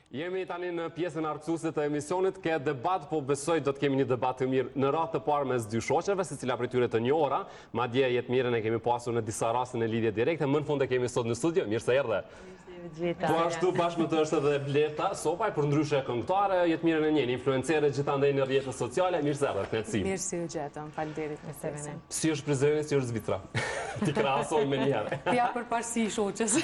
Jemi tani në pjesën argësuese të emisionit, ke debat, po besoj do të kemi një debat të mirë në radhë të parë mes dy shoqeve, secila prej tyre të njohura, madje Jetmirën e kemi pasur në disa raste në lidhje direkte, më në fund e kemi sot në studio. Mirë se erdhe. Po ashtu bashkë me të është edhe Bleta Sopaj, për ndryshe këngëtare, Jetmirën e njeni, influencere gjithandej në rrjetet sociale. Mirë se erdhe, knetësi. Mirë si u gjetëm, faleminderit për ftesën. Si është Prizreni, si është Zvicra? Ti krahasoj me njëherë. Ja përparësi shoqes.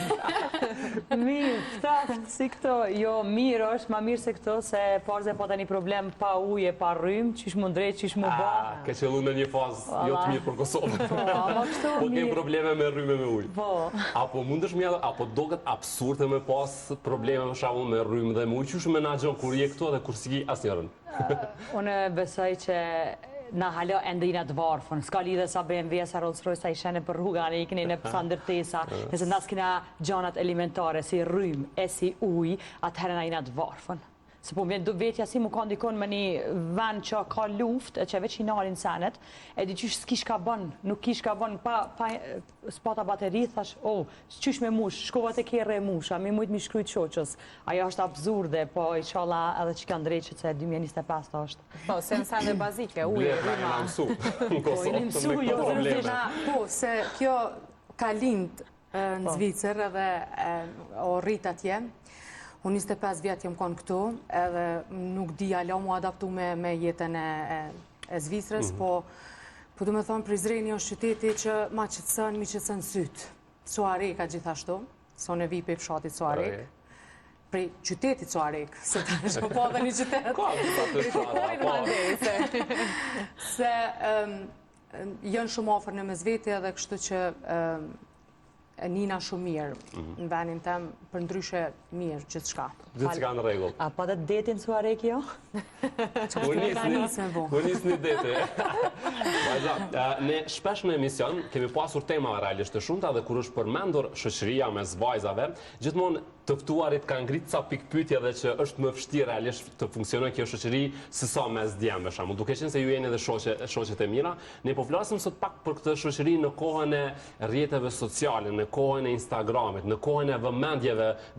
Mirë, ftaft si këto, jo mirë është, ma mirë se këto, se parze po tani problem pa ujë e pa rrymë, qish mu drejt, qish mu ba. Ke qellu në një fazë jo të mirë për Kosovë. Po kem probleme me rrymë me ujë. Po. Apo mundesh mja, apo doket absurde me pas probleme më shembull me rrymë dhe me ujë, qysh menaxhon kur je këtu dhe kur s'ki asnjërin. Unë besoj që na halo ende jina të varfën. S'ka lidhe sa BMW, sa Rolls Royce, sa ishene për rruga, ne ikni në sa ndërtesa. Nëse nas kina gjanat elementare, si rrymë e si ujë, atëherë na jina të varfën. Se po vjen do vetja si mu ka ndikon me një vend që ka luft, që veç i nalin senet, e di qysh s'kish ka bën, nuk kish ka bën, s'pata bateri, thash, qysh me mush, shkova të kjerë e musha, mi mujt mi shkrujt qoqës. Ajo është absurde, po i qalla edhe që kanë drejqët se 2025 të është. Po, se në sende bazike, ujë, rryma. Po, i një mësu, jo të Po, se kjo ka lind në Zvicër edhe o rrit atje. Unë 25 vjetë jam konë këtu, edhe nuk di alo mu adaptu me jetën e Zvicrës, po du me thonë Prizreni është qyteti që ma qëtësën, mi qëtësën sytë. Suareka gjithashtu, son e vi për fshatit Suarek, prej qytetit Suarek, se të është po dhe një qytet. Se jënë shumë ofër në mezveti edhe kështu që nina shumë mirë në venin tem, për ndryshe mirë gjithë shka. Gjithë shka në regull. A pa dhe detin Suarek jo? Kur nisni deti. Ne shpesh në emision kemi pasur tema realisht të shumta dhe kur është përmendur shoqëria mes vajzave, gjithmonë të ftuarit kanë ngritë ca pikpyetje dhe që është më vështirë realisht të funksionojë kjo shoqëri se sa mes djemve për shembull. Duke qenë se ju jeni edhe shoqet e mira, ne po flasim sot pak për këtë shoqëri në kohën e rrjeteve sociale, në kohën e Instagramit, në kohën e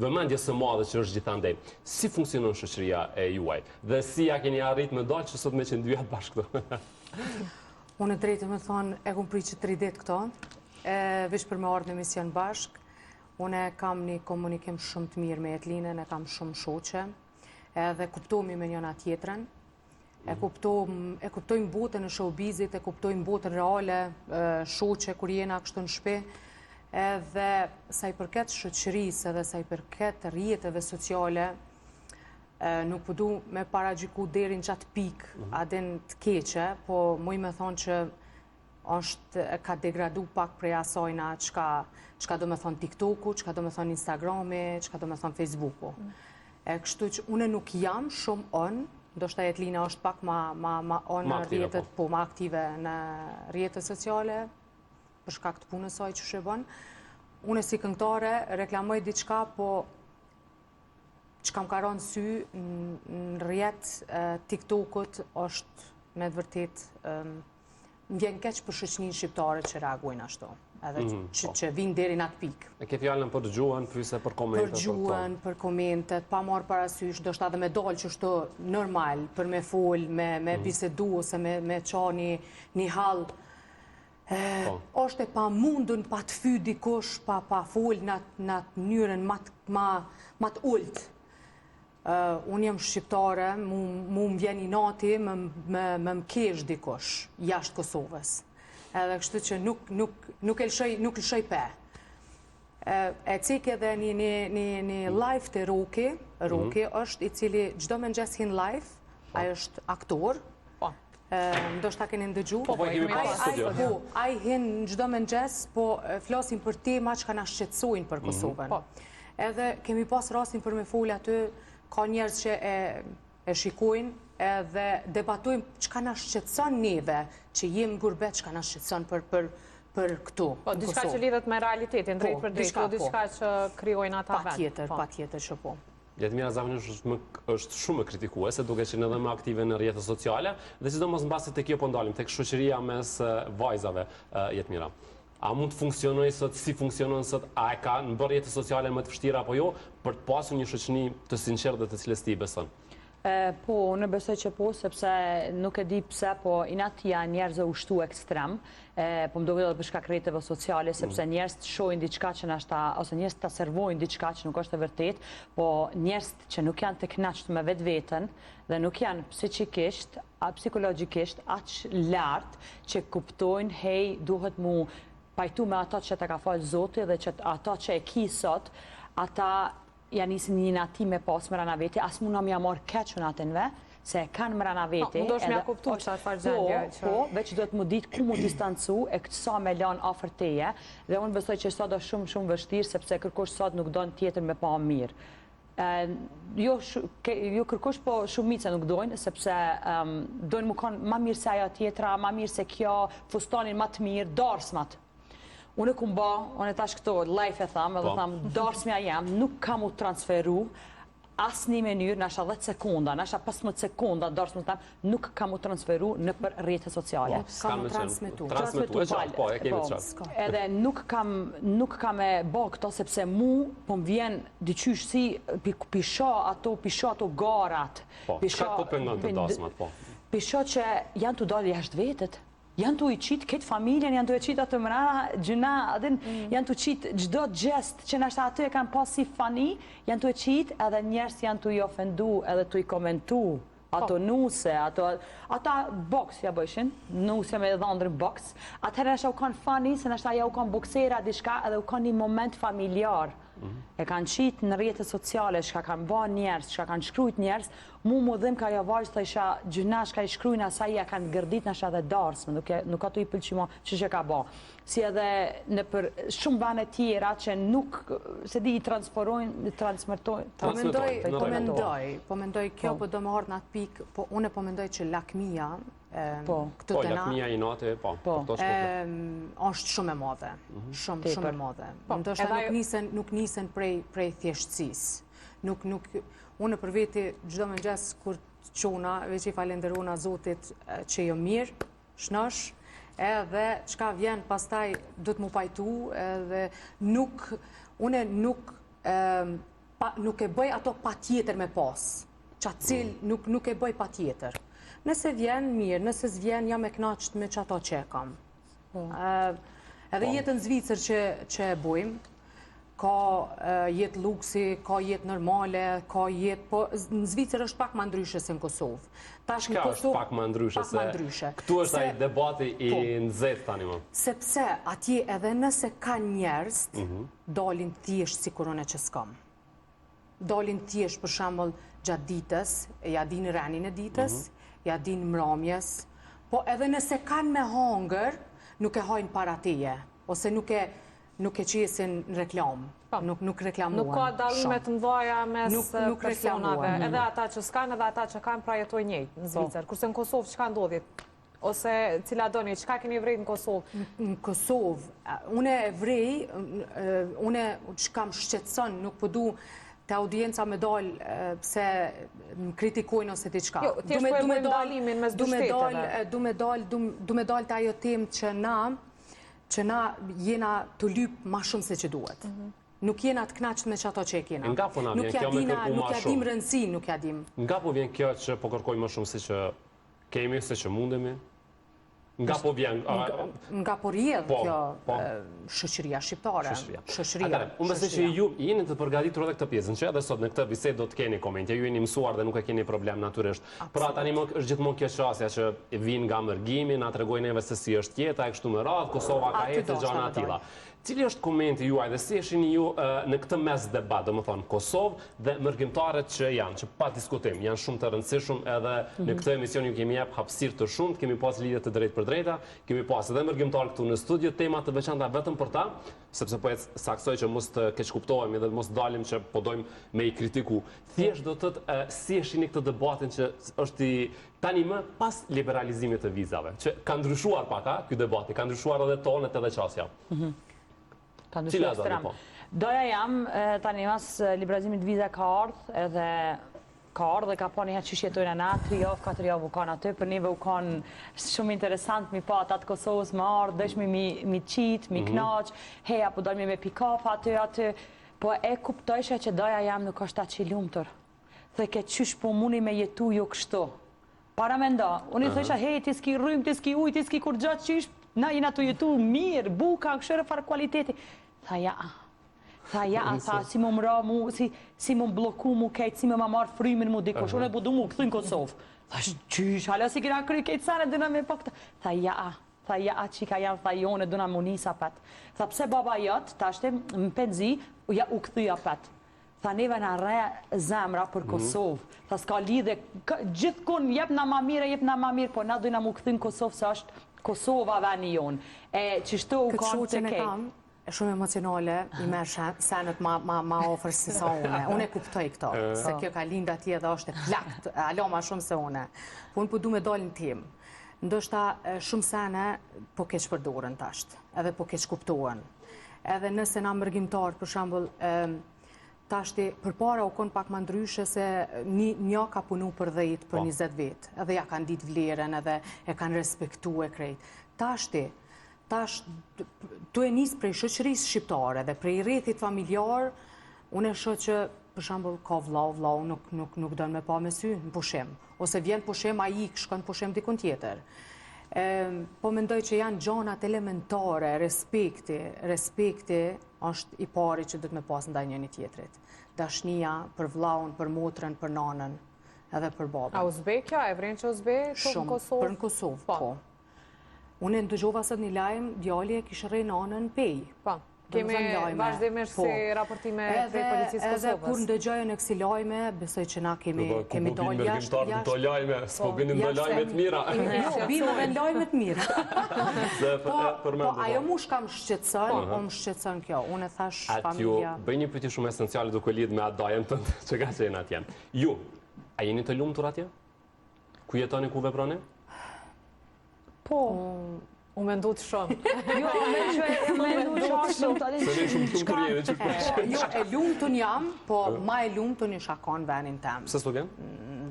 vëmendjes së madhe që është gjithandej. Si funksionon shoqëria e juaj dhe si ja keni arritur me dalë që sot me qenë dy javë bashkë këtu? Unë drejtë me thonë e kom pritë 3 ditë këto, veç për me ardhë në emision bashkë. Unë kam një komunikim shumë të mirë me Jetlinën, e kam shumë shoqe, edhe kuptomi me njëna tjetrën, e kuptojmë botën në showbizit, e kuptojmë botën reale, shoqe, kur jena kështu në shpe, edhe sa i përket shoqërisë edhe sa i përket rrjeteve sociale, nuk përdu me paragjyku derin qatë pik, adin të keqe, po muj me thonë që ka degradu pak prej asajna qka do me thonë TikToku, qka do me thonë Instagrami, qka do me thonë Facebooku. Kështu që une nuk jam shumë on, ndoshta Jetlina është pak ma on në rrjetet, po ma aktive në rrjetet sociale, për shkak të punës saj që shëbën. Une si këngëtare reklamoj diçka, po që kam karon sy në rrjet TikTokut është me të vërtet më vjen keq për shoqërinë shqiptare që reagojnë ashtu, edhe që vinë deri në atë pikë. E ke fjalën për dëgjuan, fyse për komentet? Për dëgjuan, për komentet, pa marrë parasysh, do shta dhe me dalë që është normal, për me fol, me bisedu, ose me qa një hall. Është e pa mundun, pa të fy dikush, pa fol në atë mënyrën ma të ullët. Unë jem shqiptare, mu më vjen i nati me më kesh dikush, jashtë Kosovës. Edhe kështu që nuk lëshoj pe. E cik edhe një live të Roki është i cili gjdo me nxes hin live, ajo është aktor, ndoshta keni ndëgju. Po, kemi pasur studio. Ai hin gjdo me nxes, po flasin për tema që ka na shqetësojnë për Kosovën. Edhe kemi pas rastin për me folë aty, ka njerës që e shikojnë edhe debatojnë që ka na shqetëson neve, që jemë gurbet që ka na shqetëson për këtu. Po, diçka që lidhet me realitetin, drejt për drejt, po diçka që kryojnë ata vetë. Pa tjetër që po. Jetmira Zavanish është shumë kritikuese, duke qenë edhe më aktive në rrjetet sociale, dhe sidomos mbasi tek kjo po ndalim, tek shoqëria mes vajzave, Jetmira. a mund të funksionojë sot, si funksionon sot, a e ka në bërë jetës sociale më të vështira apo jo, për të pasur një shoqëni të sinqertë dhe të cilës ti i beson? Po, unë besoj që po, sepse nuk e di pse, po inat janë njerëz e ushtu ekstrem, po më duket edhe për shkak rrjeteve sociale, sepse njerëz shohin diçka që nashta, ose njerëz ta servojnë diçka që nuk është e vërtetë, po njerëz që nuk janë të kënaqur me vetveten dhe nuk janë psikikisht, psikologjikisht aq lart që kuptojnë, hey, duhet mu pajtu me ato që të ka falë Zoti dhe që ato që e ki sot, ata janë nisin një nati me pas më rana vete, as muna mja marrë keqën atinve, se kanë më rana vete. Më do shme a kuptu që atë farë gjendje. Po, veç duhet më ditë ku mu distancu e këtë sa me lanë afer teje, dhe unë besoj që sot është shumë vështirë, sepse kërkosh sot nuk dojnë tjetër me pa mirë. Jo kërkosh, po shumica nuk dojnë, sepse dojnë më kanë ma mirë se ajo tjetra, ma mirë se kjo, fustanin ma të mirë, darsmat. Unë e kumba, unë e tash këto, life e thamë, edhe thamë, darsmja jam, nuk kam u transferu, asë një menyrë, nasha 10 sekunda, nasha 15 sekunda, darsmja thamë, nuk kam u transferu në për rrjete sociale. Kam u transmitu. Po, e kemi qatë. Edhe nuk kam e bo këto, sepse mu, po më vjen dyqysh si pisha ato garat. Po, ka po pëngon të darsmat, po? Pisha që janë të dalë jashtë vetet. Janë të i qitë këtë familjen, janë të i qitë atë mërana, gjëna, janë të i qitë gjdo gjest që nështë aty e kanë pas si fani, janë të i qitë edhe njerës janë të i ofendu edhe të i komentu. Ato nuse, ata boks ja bëjshin, nuse me dhëndrën boks, atëherë nështë u kanë fani, se nështë aja u kanë boksera dishka edhe u kanë një moment familjar. E kanë qitë në rrjetet sociale, shka kanë ba njerës, shka kanë shkrujt njerës, mu dhim ka jo vajzë të isha gjyna shka i shkrujnë asaj ja kanë gërdit në shka dhe darsme, nuk ato i pëlqimo që ka ba. Si edhe në për shumë vane tjera që nuk, se di i transmërtojnë. Po mendoj, kjo po do më hortë në atë pikë, po une po mendoj që lakmia, Po, lakmia i natë, po, për to shkote. Është shumë e madhe, shumë e madhe. Ndoshta nuk nisen prej thjeshtësis. Unë për veti, gjdo me gjesë kur qona, veç i falenderona Zotit që jo mirë, shnosh, edhe qka vjen pastaj du të mu pajtu, edhe une nuk e bëj ato pa tjetër me pas, që atë cilë nuk e bëj pa tjetër. Nëse vjen mirë, nëse s'vjen jam e knaqët me që ato që e kam. Edhe jetën Zvicër që e bujmë, ka jetë luksi, ka jetë normale, ka jetë, po në Zvicër është pak ma ndryshe se në Kosovë. Shka është pak ma ndryshe, këtu është ai debati i nëzet tani më? Sepse atje edhe nëse ka njerëz, dalin thjesht si kurone që s'kam. Dalin thjesht për shembull gjatë ditës, ja din renin e ditës, ja din mramjes, po edhe nëse kanë me hangër, nuk e hajnë para teje, ose nuk e qesin në reklam, nuk reklamuan. Nuk ka dalime të mdoja mes personave, edhe ata që s'kanë, edhe ata që kanë pra jetoj njëjtë në Zvicër. Kurse në Kosovë, që ka ndodhjet? Ose cila doni, që ka keni vrejt në Kosovë? Në Kosovë, une e vrej, une që kam shqetson, nuk përdu të audienca me dalë pse më kritikojnë ose t'i qka. Jo, t'jesh po e bëjmë dalimin mes dy shteteve. Du me dalë të ajo temë që na jena të lypë ma shumë se që duhet. Nuk jena të knaqët me që ato që e kena. Nga po na vjen kjo me kërku ma shumë? Nuk ja dim rëndësi, nuk ja dim. Nga po vjen kjo që po kërkoj ma shumë se që kemi, se që mundemi? Nga po vjen... Nga po rjedh kjo shoqëria shqiptare. Unë besoj që ju jeni të përgatitur edhe këtë pjesën, që edhe sot në këtë bisedë do të keni komente, ju jeni mësuar dhe nuk e keni problem natyrisht. Pra tani është gjithmonë kjo çështja që vinë nga mërgimi, na tregojnë neve se si është jeta e kështu me radhë, Kosova ka ecë gjëra të tilla. Cili është komenti juaj dhe si e shihni ju në këtë mes debat, domethënë Kosovë dhe mërgjimtarët që janë, që pa diskutim, janë shumë të rëndësishëm edhe në këtë emision ju kemi jep hapësirë të shumtë, kemi pas lidhje të drejtë për drejta, kemi pas edhe mërgjimtarë këtu në studio, tema të veçanta vetëm për ta, sepse po e saksoj që mos të keq kuptohemi dhe mos dalim që po dojmë me i kritiku. Thjesht do të thotë si e shihni këtë debatin që është i tani më pas liberalizimit të vizave, që ka ndryshuar pak ky debati, ka ndryshuar edhe tonet edhe qasja. Cila do? Doja jam, tani mas liberalizimit viza ka ardhë edhe ka ardhë dhe ka po njëherë që jetojnë në 3 javë, 4 javë u kanë aty, për neve u kanë shumë interesant mi pa atë Kosovës më ardhë, dëshmi mi qitë, mi knaq, heja, po dojmë me pikap aty, po e kuptojshë që doja jam nuk është atë që i lumëtër. Dhe ke qysh po muni me jetu jo kështu. Para me nda, unë i thësha, hej, ti s'ki rrym, ti s'ki uj, ti s'ki kur gjatë qysh, na jena të jetu mirë, buka, këshërë farë kualiteti. Tha ja, si më mra mu, si më bloku mu kejtë, si më ma marë frymin mu dikosh, unë e budu mu këthu në Kosovë. Thash, qysh, hala si kina kry kejtë sane, duna me pak të... Tha ja, qika janë, tha jone, duna mu nisa pat. Tha, pse baba jëtë, ta shte më penzi, ja u këthyja pat. Tha, neve në re zemra për Kosovë. Tha, s'ka lidhe, gjithë kun, jep na ma mirë, po na duna mu këthy në Kosovë, se është Kosova veni jonë. E qështu u kanë të kejtë. Shumë emocionale, i merë senet ma ofër si sa une. Une kuptoj këto, se kjo ka linda tje dhe është e plakt, alo ma shumë se une. Po unë po du me dalin tim. Ndoshta shumë sene po keq përdorën tashtë, edhe po keq kuptohen. Edhe nëse na mërgjimtar, për shambull, tashti për para u konë pak ma ndryshe se një ka punu për 10, për 20 vetë, edhe ja kanë ditë vlerën, edhe e kanë respektu e krejt. Tash, tu e njësë prej shoqërisë shqiptare dhe prej rrethit familjar, unë e shoh që, për shambull, ka vlau nuk dënë me pa me sy në pushim. Ose vjen pushim, a i shkon pushim dikun tjetër. Po mendoj që janë gjonat elementare, respekti është i pari që dhëtë me pas ndaj njëni tjetrit. Dashnia për vlaun, për motrën, për nanën, edhe për babën. A Uzbekja, e vrenë që Uzbek, në Kosovë? Shumë, për në Kosovë, po. Unë e ndëgjova sot një lajmë, djali e kishë rejë nanën pej. Po, kemi vazhdimisht si raportime prej policisë Kosovës. Edhe kur ndëgjojën e kësi lajme, besoj që na kemi dalë jashtë. Të lajme, s'po binin të lajme të mira. Jo, binin dhe lajme të mira. Po, ajo mu shkam shqetësën, o më shqetësën kjo. Unë e thash familja. Bëj një pyetje shumë esenciale duke lidhur me atë dajem tënd që ka qenë atje. Ju, a jeni të lumtur atje? Ku jetoni, ku veproni? Po, u mendu të shumë. Jo, e mendu të shumë. Se ne shumë lumtur jemi që përshë. Jo, e lumtun jam, po ma e lumtun i shakon venin tem. Pse s'po vjen?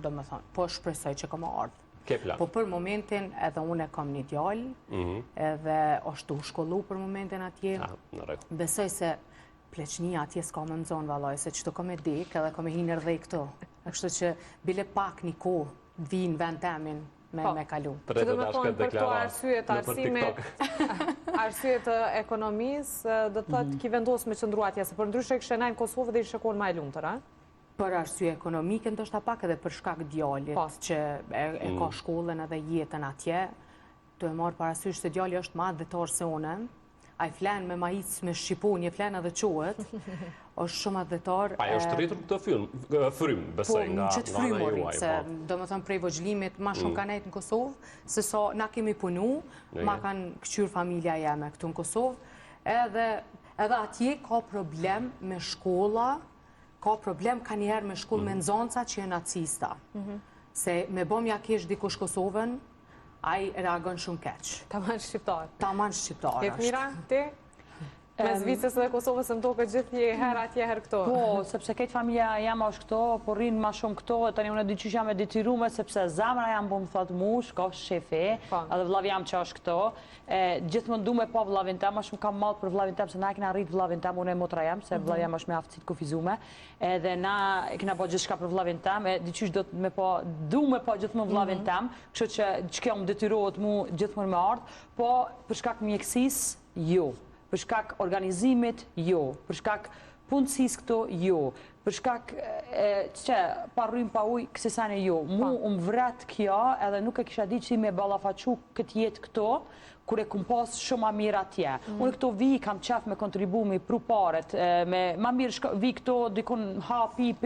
Do me thonë, po shpresoj që kam ardhë. Ke plan? Po për momentin edhe unë e kam një djallë, edhe është u shkollu për momentin atje. Besoj se pleqnia atje s'ka me mëzonë valoj, se që të kom e dik edhe kom e hinë rdhej këto. Kështu që bile pak një kohë vinë vend temin me kalu. Që dhe me thonë për këto arsyet arsyet ekonomisë, dhe të thëtë ki vendosë me qëndru atje, se për ndryshe kështë në Kosovë dhe i shëkonë ma e lumëtër, a? Për arsye ekonomike, ndoshta pak edhe për shkak djallit, që e ka shkollën edhe jetën atje, të e marë parasysh se djalli është ma adhetar se une, a i flenë me majic me Shqiponje, flenë edhe qohet, është shumë adhetar. A e është rritur këtë frym, besoj nga që të frymur, se do më thëmë prej vëgjlimit, ma shumë ka nejtë në Kosovë, se sa na kemi punu, ma kanë këqyrë familja jeme këtu në Kosovë, edhe atje ka problem me shkolla, ka problem ka njerë me shkollë me nëzonca që e nacista. Se me bomja kesh dikush Kosovën, a i reagon shumë keq. Ta manë shqiptarë. Ta manë shqiptarë. Jep mira, ti? Me Zvicës dhe Kosovës në toke gjithë një herë atje herë këto. Po, sepse këtë familja jam është këto, po rinë ma shumë këto, e tani unë e dyqysh jam e detirume, sepse zamra jam bu më thotë mu, shko shefe, edhe vllav jam që është këto. Gjithë më ndu me po vlavin tem, ma shumë kam malë për vlavin tem, se na e kina rritë vlavin tem, unë e motra jam, se vllav jam është me aftësit kufizume, edhe na e kina po gjithë shka për vlavin tem, e dyqysh du me po gjithë më vlavin tem, kështë që kjo më detyrohet mu gjithë më me ardhë, po për shkak mjekësis, jo. Për shkak organizimit, jo. Për shkak punësis këto, jo. Për shkak që pa rrym pa uj, kësisane jo. Mu më vret kjo, edhe nuk e kisha di që si me balafaqu këtë jetë këto, kur e kum pas shumë ma mirë atje. Unë këto vi kam qef me kontribumi pru paret, ma mirë vi këto dikon ha pi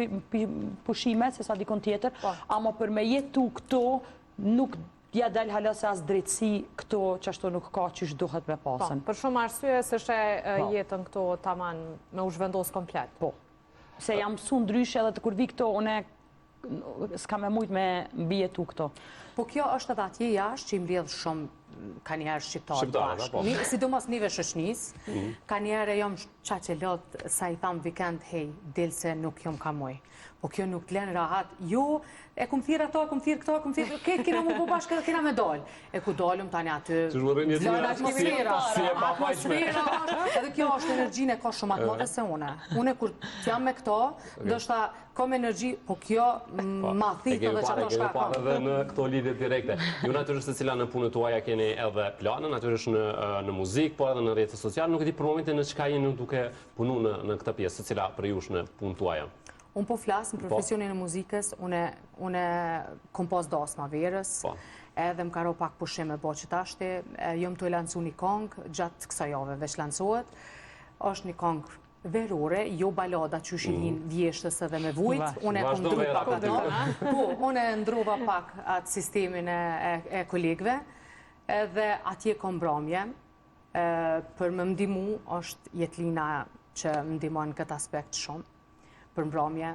pushime, se sa dikon tjetër, ama për me jetu këto, nuk ja del halës as drejtësi këto që ashtu nuk ka që shduhet me pasën. Për shumë arsye se shë jetën këto taman me u zhvendos komplet. Po. Se jam su ndryshe edhe të kur vi këto, une s'ka me mujt me mbi jetu këto. Po kjo është edhe atje jashtë që i mbledh shumë ka njerë shqiptarë bashkë. Sidomos nive shoqnis, ka njerë jam qa që lot, sa i tham vikend, hej, del se nuk jom ka moj. Po kjo nuk t'len rahat. Jo, e kum thirë ato, e kum thirë këto, e kum thirë, këtë kina mu po bashkë, kina me dalë. E ku dalëm tani aty. Edhe kjo është energjine ka shumë atë modë se une. Une kur t'jam me këto, dështë kom energji, po kjo ma thitë edhe që ato shka ka. Edhe në këto lidhjet direkte. Ju natyrisht se cila në punët tuaja keni edhe planë, natyrisht në muzikë, po edhe në rrjetet sociale, nuk e di për momentin në çka jeni duke punu në këtë pjesë, se cila për jush në punët tuaja. Unë po flasë në profesionin e muzikës, unë kompoz dasma verës, edhe më karo pak pushim e bo që tashti, jëm të e lancu një kongë, gjatë kësa jave veç lancuat, është një kongë verore, jo balada që shilin vjeshtës edhe me vujt, unë e kom ndru pak ato, po, unë e ndrova pak atë sistemin e kolegve, edhe atje kom bramje, për më ndimu është Jetlina që më ndimon këtë aspekt shumë, për mbromje.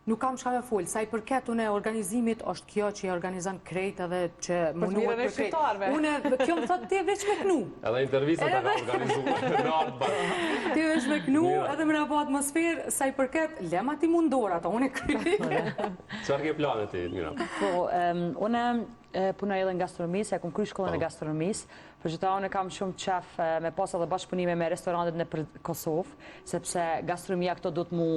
Nuk kam shka me full, sa i përket une organizimit është kjo që i organizan krejt edhe që munuat për krejt. Une, kjo më thot, te veç me knu. Edhe intervjisat e ka organizu në artë bërë. Te veç me knu, edhe më rabo atmosferë, sa i përket, lema ti mundor ato, une krejt. Qërë ke planet ti, Mira? Po, une punoj edhe në gastronomisë, e kom kry shkollën e gastronomisë, për që ta unë kam shumë qef me pas edhe bashkëpunime me restorantet në Kosovë, sepse gastronomia këto do të mu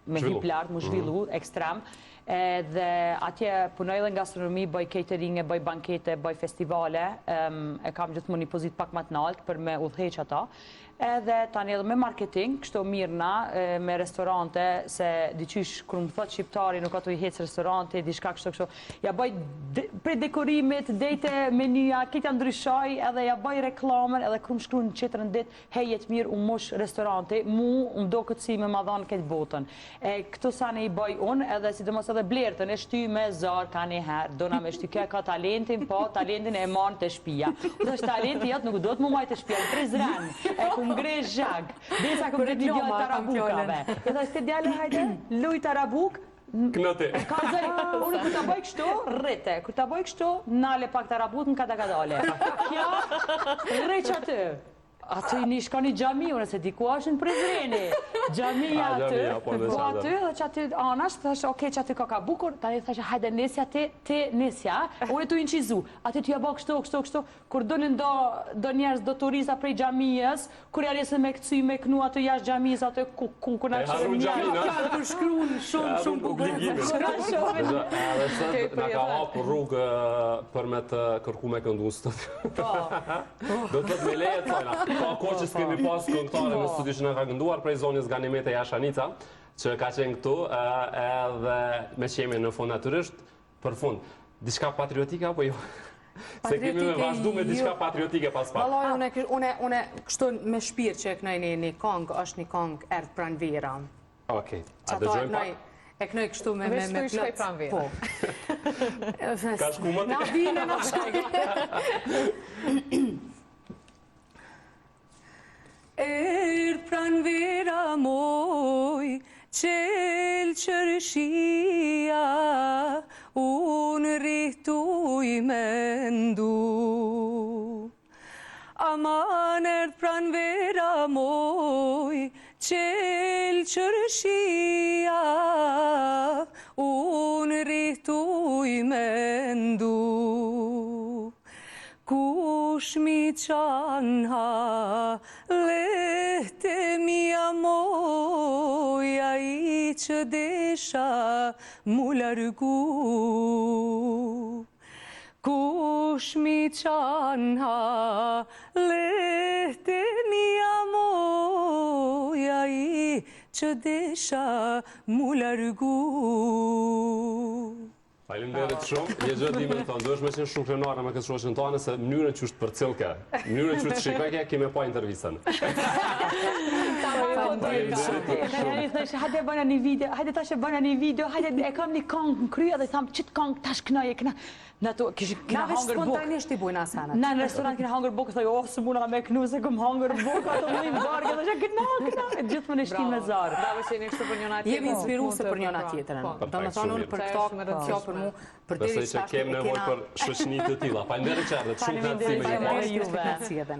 me hip lartë, mu zhvillu, ekstrem. Dhe atje punoj edhe në gastronomi, bëj cateringe, bëj bankete, bëj festivale, e kam gjithmonë një pozit pak më të naltë për me udhëheq ata. Edhe tani edhe me marketing, kështu mirëna, me restorante, se diqysh kërë më thot shqiptari nuk ato i hecë restorante, diçka kështu. Ja bëj pre dekorimit, dejte menuja, këtë janë ndryshoj, edhe ja bëj reklamen, edhe kërë më shkru në qëtërën dit, hej jetë mirë, unë mosh restorante, më do këtë si me madhanë këtë botën. Këto sa ne i bëj unë, edhe si të mos edhe blertën, e shty me zarë ka një herë, dona me shty kjo ka talentin, po talentin e manë të shpia. Dhe është talenti jatë nuk do të më majtë të shpia, në Prizren, ngre zhag, desa kom të djallë tarabukave. E dhe shte djallë, hajde, luj tarabuk, Knote. Ka zëri, unë kër të bëj kështu, rrite. Kër të bëj kështu, nale pak tarabuk në kada kadale. Kja, rreq aty. Aty një shka një gjami, unë se diku është në Prizreni. Gjamija aty, po aty, dhe që aty anash, thashtë, oke, që aty ka bukur, tani thashtë, hajde nesja, te nesja, unë e tu inqizu. Aty t'ja bë kështu, kur donin do njerës, do turista prej gjamijës, kur jaresën me këcy, me kënu aty jashtë gjamijës, aty ku na qërë gjami, ka për shkruun shumë bukur. Edhe sëtë nga ka hapë rrugë për me të kërku me këndu stot. Do të me leje të tojna. Ka kohë që s'kemi pas këngëtare në studio që në ka kënduar prej zonjës Ganimete Jashanica, që ka qenë këtu, edhe me qemi në fund natyrisht, për fund, diçka patriotike apo jo? Se kemi me vazhdu me diçka patriotike pas pak. Valoj, une kështu me shpirë që e kënoj një kongë, është një kongë erdhë pranë vera. Okej, a dëgjojmë pak? E kënoj kështu me plët. Vesh shkoj pranë vera. Po. Ka shku më të? Na vine, na shkoj. Erdhë pranë vera moj, qelë qërëshia, unë rrituj me ndu. Aman erdhë pranë vera moj, qelë qërëshia, unë rrituj me ndu. Kush mi qanha, lehte mia moja i që desha mu largu. Kush mi qanha, lehte mia moja i që desha mu largu. Faleminderit shumë. Je gjë dime të thonë, duhesh me qenë shumë krenare me këtë shoqën tonë, se mënyrën që është për cilke, mënyrën që të shikojke, kemi pa intervistën. Hajde bëna një video, hajde tash e bëna një video, hajde e kam një kongë në krye dhe thamë qëtë kongë tash kënaj e këna. Na vesh spontanisht i bujna sanat. Na në restoran kina hangër bukë, thoi, se muna me kënu se këm hangër bukë, ato më im zarë, dhe që këna, gjithë më në shti me zarë. Bravo që jeni kështu për njëna tjetërën. Jemi inspiru se për njëna tjetërën. Do me thonë unë për këto, kjo për mu, për diri që kemë nevoj për shoqëni të tilla. Faleminderit qartë, shumë knatësi me ju.